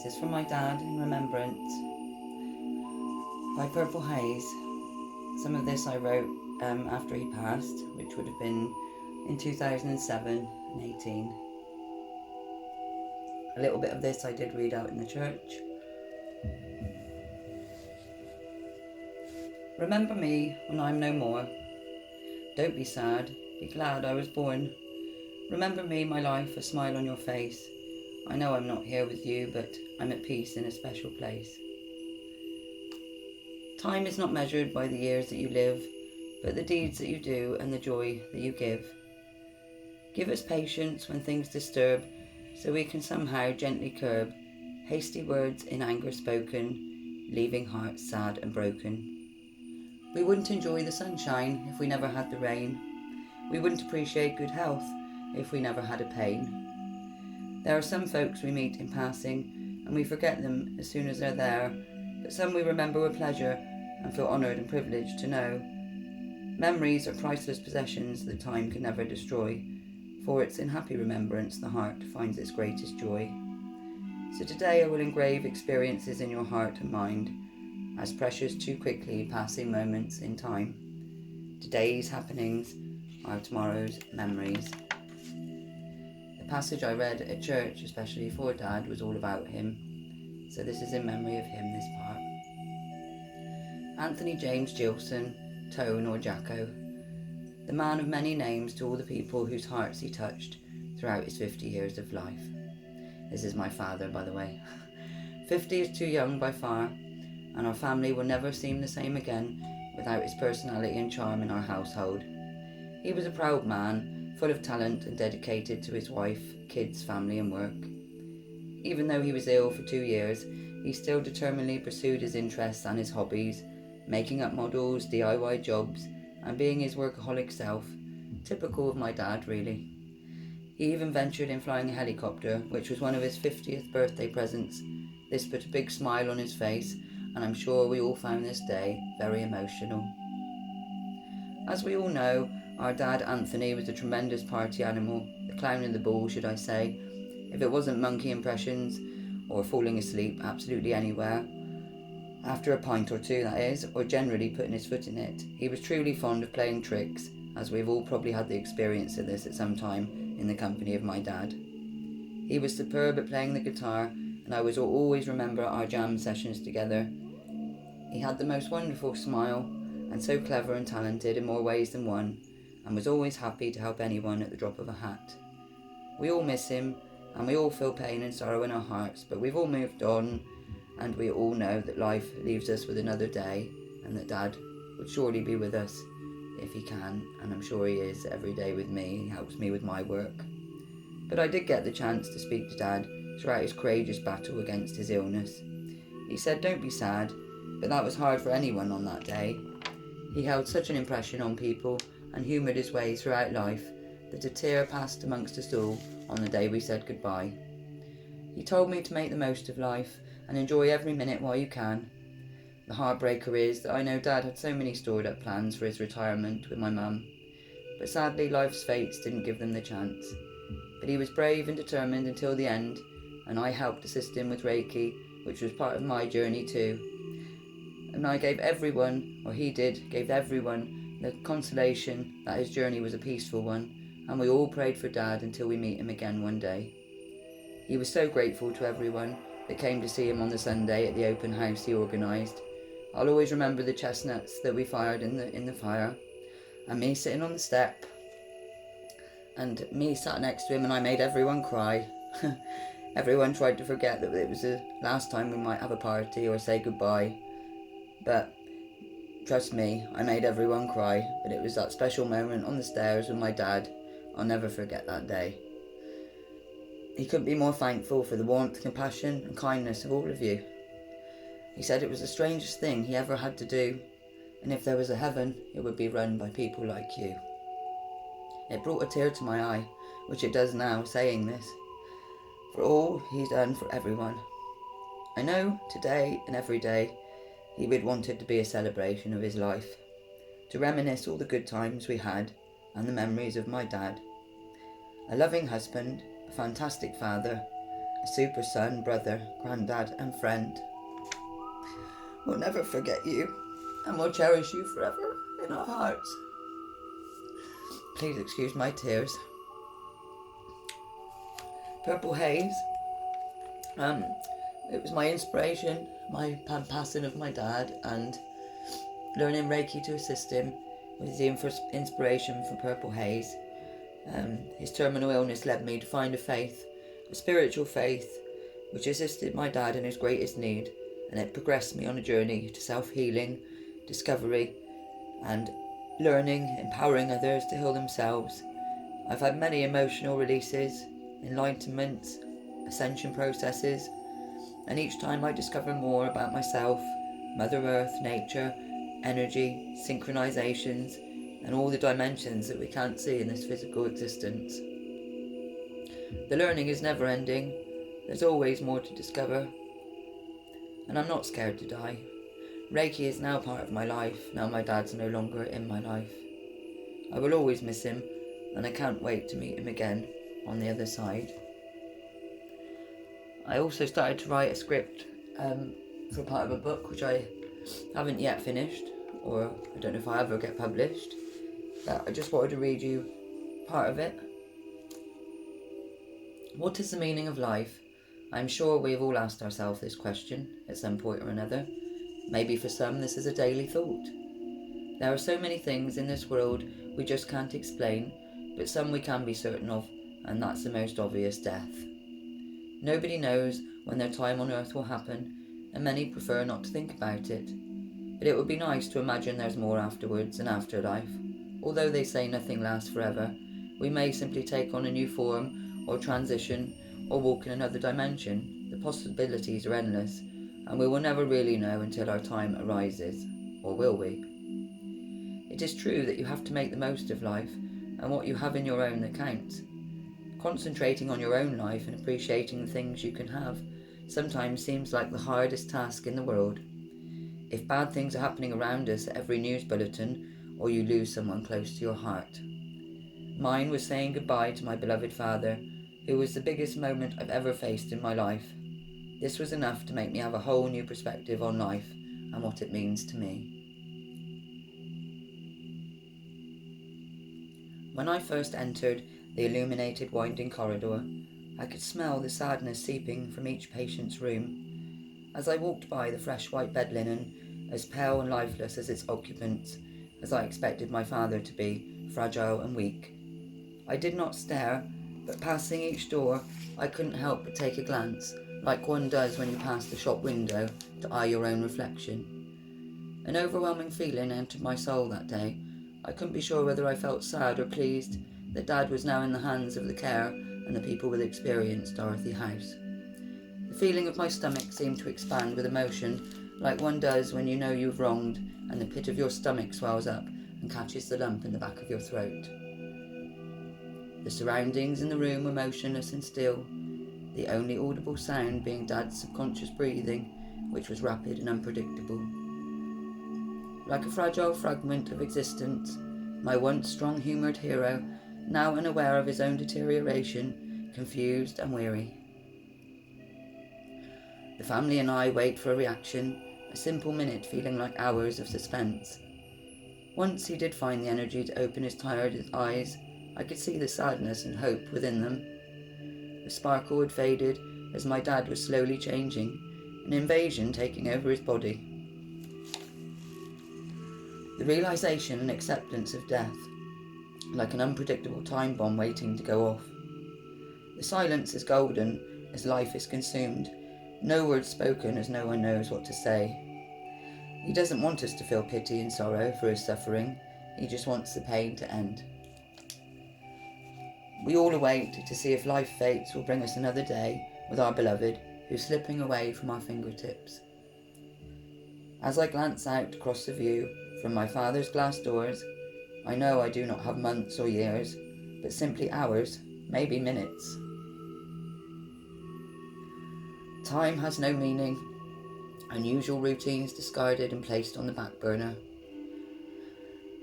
This is from my dad in remembrance by Purple Haze. Some of this I wrote after he passed, which would have been in 2007 and 18. A little bit of this I did read out in the church. Remember me when I'm no more. Don't be sad, be glad I was born. Remember me, my life, a smile on your face. I know I'm not here with you, but I'm at peace in a special place. Time is not measured by the years that you live, but the deeds that you do and the joy that you give. Give us patience when things disturb, so we can somehow gently curb hasty words in anger spoken, leaving hearts sad and broken. We wouldn't enjoy the sunshine if we never had the rain. We wouldn't appreciate good health if we never had a pain. There are some folks we meet in passing, and we forget them as soon as they're there, but some we remember with pleasure and feel honoured and privileged to know. Memories are priceless possessions that time can never destroy, for it's in happy remembrance the heart finds its greatest joy. So today I will engrave experiences in your heart and mind, as precious too quickly passing moments in time. Today's happenings are tomorrow's memories. The passage I read at church, especially for Dad, was all about him. So this is in memory of him, this part. Anthony James Gilson, Tone or Jacko, the man of many names to all the people whose hearts he touched throughout his 50 years of life. This is my father, by the way. 50 is too young by far, and our family will never seem the same again without his personality and charm in our household. He was a proud man, full of talent and dedicated to his wife, kids, family and work. Even though he was ill for 2 years, he still determinedly pursued his interests and his hobbies, making up models, DIY jobs, and being his workaholic self, typical of my dad really. He even ventured in flying a helicopter, which was one of his 50th birthday presents. This put a big smile on his face, and I'm sure we all found this day very emotional. As we all know, our dad Anthony was a tremendous party animal, the clown in the ball, should I say, if it wasn't monkey impressions or falling asleep absolutely anywhere. After a pint or two, that is, or generally putting his foot in it. He was truly fond of playing tricks, as we've all probably had the experience of this at some time in the company of my dad. He was superb at playing the guitar, and I will always remember our jam sessions together. He had the most wonderful smile, and so clever and talented in more ways than one, and was always happy to help anyone at the drop of a hat. We all miss him, and we all feel pain and sorrow in our hearts, but we've all moved on, and we all know that life leaves us with another day, and that Dad would surely be with us if he can, and I'm sure he is every day with me. He helps me with my work. But I did get the chance to speak to Dad throughout his courageous battle against his illness. He said, "Don't be sad," but that was hard for anyone on that day. He held such an impression on people and humoured his way throughout life that a tear passed amongst us all on the day we said goodbye. He told me to make the most of life and enjoy every minute while you can. The heartbreaker is that I know Dad had so many stored up plans for his retirement with my mum, but sadly life's fates didn't give them the chance. But he was brave and determined until the end, and I helped assist him with Reiki, which was part of my journey too. And I gave everyone, or he did, gave everyone the consolation that his journey was a peaceful one, and we all prayed for Dad until we meet him again one day. He was so grateful to everyone that came to see him on the Sunday at the open house he organised. I'll always remember the chestnuts that we fired in the fire, and me sitting on the step, and me sat next to him, and I made everyone cry. Everyone tried to forget that it was the last time we might have a party or say goodbye, but trust me, I made everyone cry. But it was that special moment on the stairs with my dad. I'll never forget that day. He couldn't be more thankful for the warmth, compassion and kindness of all of you. He said it was the strangest thing he ever had to do, and if there was a heaven, it would be run by people like you. It brought a tear to my eye, which it does now, saying this, for all he's done for everyone. I know today and every day he would want it to be a celebration of his life, to reminisce all the good times we had and the memories of my dad. A loving husband, a fantastic father, a super son, brother, granddad, and friend. We'll never forget you, and we'll cherish you forever in our hearts. Please excuse my tears. Purple Haze. It was my inspiration, my passing of my dad, and learning Reiki to assist him was the inspiration for Purple Haze. His terminal illness led me to find a spiritual faith, which assisted my dad in his greatest need, and it progressed me on a journey to self-healing, discovery, and learning, empowering others to heal themselves. I've had many emotional releases, enlightenments, ascension processes, and each time I discover more about myself, Mother Earth, nature, energy, synchronizations, and all the dimensions that we can't see in this physical existence. The learning is never ending. There's always more to discover. And I'm not scared to die. Reiki is now part of my life, now my dad's no longer in my life. I will always miss him, and I can't wait to meet him again on the other side. I also started to write a script for part of a book which I haven't yet finished, or I don't know if I ever get published, but I just wanted to read you part of it. What is the meaning of life? I'm sure we've all asked ourselves this question at some point or another. Maybe for some this is a daily thought. There are so many things in this world we just can't explain, but some we can be certain of, and that's the most obvious: death. Nobody knows when their time on earth will happen, and many prefer not to think about it. But it would be nice to imagine there's more afterwards, an afterlife. Although they say nothing lasts forever, we may simply take on a new form, or transition, or walk in another dimension. The possibilities are endless, and we will never really know until our time arises. Or will we? It is true that you have to make the most of life, and what you have in your own that counts. Concentrating on your own life and appreciating the things you can have sometimes seems like the hardest task in the world. If bad things are happening around us at every news bulletin, or you lose someone close to your heart. Mine was saying goodbye to my beloved father, who was the biggest moment I've ever faced in my life. This was enough to make me have a whole new perspective on life and what it means to me. When I first entered the illuminated winding corridor, I could smell the sadness seeping from each patient's room. As I walked by the fresh white bed linen, as pale and lifeless as its occupants, as I expected my father to be, fragile and weak. I did not stare, but passing each door, I couldn't help but take a glance, like one does when you pass the shop window to eye your own reflection. An overwhelming feeling entered my soul that day. I couldn't be sure whether I felt sad or pleased that Dad was now in the hands of the care and the people with experience, Dorothy House. The feeling of my stomach seemed to expand with emotion, like one does when you know you've wronged and the pit of your stomach swells up and catches the lump in the back of your throat. The surroundings in the room were motionless and still, the only audible sound being Dad's subconscious breathing, which was rapid and unpredictable. Like a fragile fragment of existence, my once strong-humoured hero, now unaware of his own deterioration, confused and weary. The family and I wait for a reaction, a simple minute feeling like hours of suspense. Once he did find the energy to open his tired eyes, I could see the sadness and hope within them. The sparkle had faded as my dad was slowly changing, an invasion taking over his body. The realization and acceptance of death, like an unpredictable time bomb waiting to go off. The silence is golden as life is consumed, no words spoken as no one knows what to say. He doesn't want us to feel pity and sorrow for his suffering, he just wants the pain to end. We all await to see if life fates will bring us another day with our beloved, who's slipping away from our fingertips. As I glance out across the view from my father's glass doors, I know I do not have months or years, but simply hours, maybe minutes. Time has no meaning, unusual routines discarded and placed on the back burner.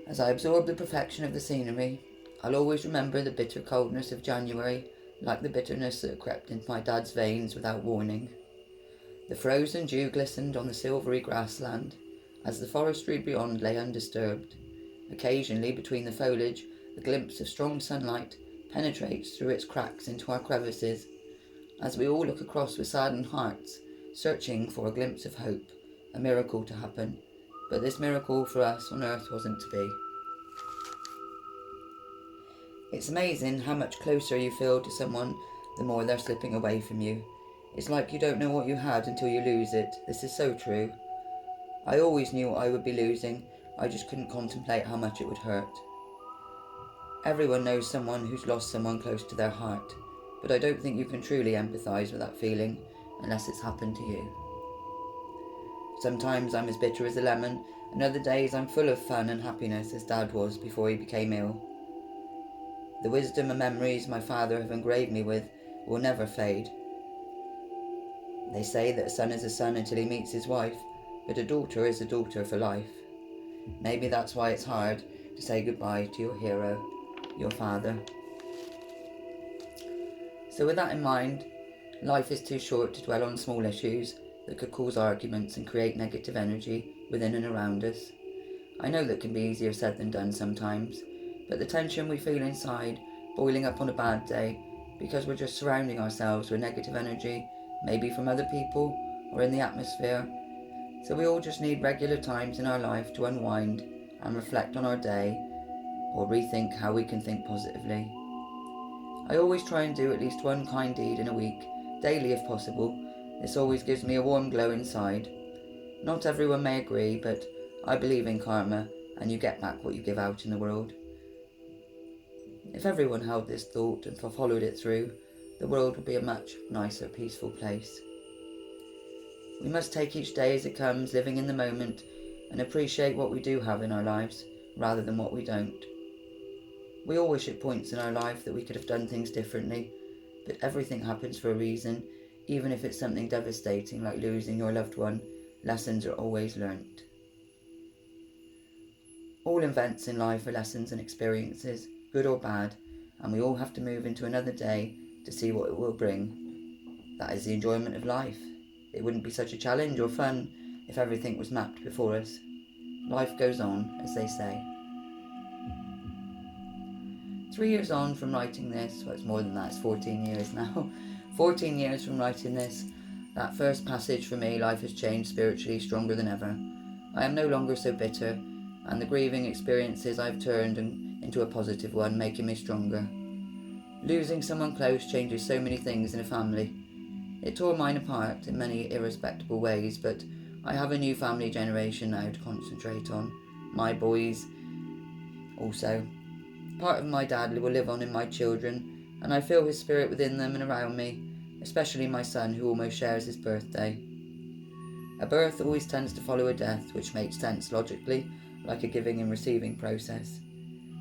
As I absorb the perfection of the scenery, I'll always remember the bitter coldness of January like the bitterness that crept into my dad's veins without warning. The frozen dew glistened on the silvery grassland, as the forestry beyond lay undisturbed. Occasionally, between the foliage, a glimpse of strong sunlight penetrates through its cracks into our crevices, as we all look across with saddened hearts, searching for a glimpse of hope, a miracle to happen. But this miracle for us on earth wasn't to be. It's amazing how much closer you feel to someone the more they're slipping away from you. It's like you don't know what you had until you lose it. This is so true. I always knew I would be losing, I just couldn't contemplate how much it would hurt. Everyone knows someone who's lost someone close to their heart, but I don't think you can truly empathise with that feeling unless it's happened to you. Sometimes I'm as bitter as a lemon, and other days I'm full of fun and happiness as Dad was before he became ill. The wisdom and memories my father have engraved me with will never fade. They say that a son is a son until he meets his wife, but a daughter is a daughter for life. Maybe that's why it's hard to say goodbye to your hero, your father. So with that in mind, life is too short to dwell on small issues that could cause arguments and create negative energy within and around us. I know that can be easier said than done sometimes, but the tension we feel inside, boiling up on a bad day, because we're just surrounding ourselves with negative energy, maybe from other people or in the atmosphere. So we all just need regular times in our life to unwind and reflect on our day, or rethink how we can think positively. I always try and do at least one kind deed in a week, daily if possible. This always gives me a warm glow inside. Not everyone may agree, but I believe in karma, and you get back what you give out in the world. If everyone held this thought and followed it through, the world would be a much nicer, peaceful place. We must take each day as it comes, living in the moment, and appreciate what we do have in our lives, rather than what we don't. We all wish at points in our life that we could have done things differently, but everything happens for a reason. Even if it's something devastating like losing your loved one, lessons are always learnt. All events in life are lessons and experiences, good or bad, and we all have to move into another day to see what it will bring. That is the enjoyment of life. It wouldn't be such a challenge or fun if everything was mapped before us. Life goes on, as they say. 3 years on from writing this, well, it's more than that, it's 14 years now. 14 years from writing this, that first passage for me, life has changed spiritually stronger than ever. I am no longer so bitter, and the grieving experiences I've turned into a positive one, making me stronger. Losing someone close changes so many things in a family. It tore mine apart in many irrespectable ways, but I have a new family generation now to concentrate on. My boys also. Part of my dad will live on in my children, and I feel his spirit within them and around me, especially my son who almost shares his birthday. A birth always tends to follow a death, which makes sense logically, like a giving and receiving process.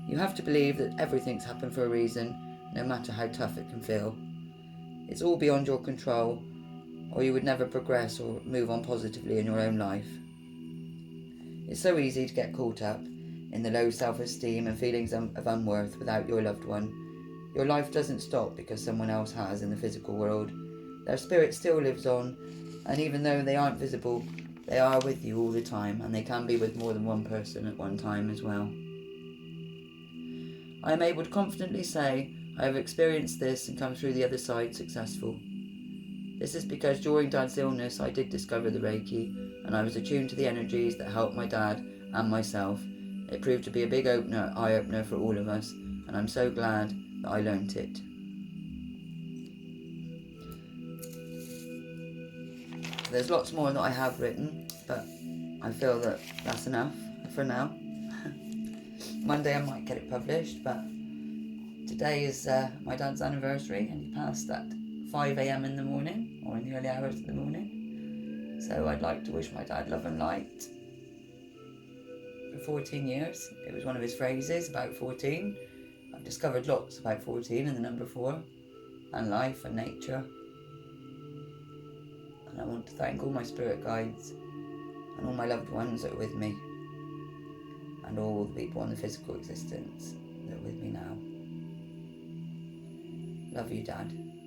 You have to believe that everything's happened for a reason, no matter how tough it can feel. It's all beyond your control, or you would never progress or move on positively in your own life. It's so easy to get caught up in the low self-esteem and feelings of unworth without your loved one. Your life doesn't stop because someone else has in the physical world. Their spirit still lives on, and even though they aren't visible, they are with you all the time, and they can be with more than one person at one time as well. I am able to confidently say I have experienced this and come through the other side successful. This is because during Dad's illness I did discover the Reiki, and I was attuned to the energies that helped my dad and myself. It proved to be a big eye-opener for all of us, and I'm so glad that I learnt it. There's lots more that I have written, but I feel that that's enough for now. Monday I might get it published, but today is my dad's anniversary, and he passed at 5 a.m. in the morning, or in the early hours of the morning. So I'd like to wish my dad love and light. For 14 years, it was one of his phrases about 14. I've discovered lots about 14 and the number 4, and life and nature. And I want to thank all my spirit guides and all my loved ones that are with me, and all the people in the physical existence that are with me now. Love you, Dad.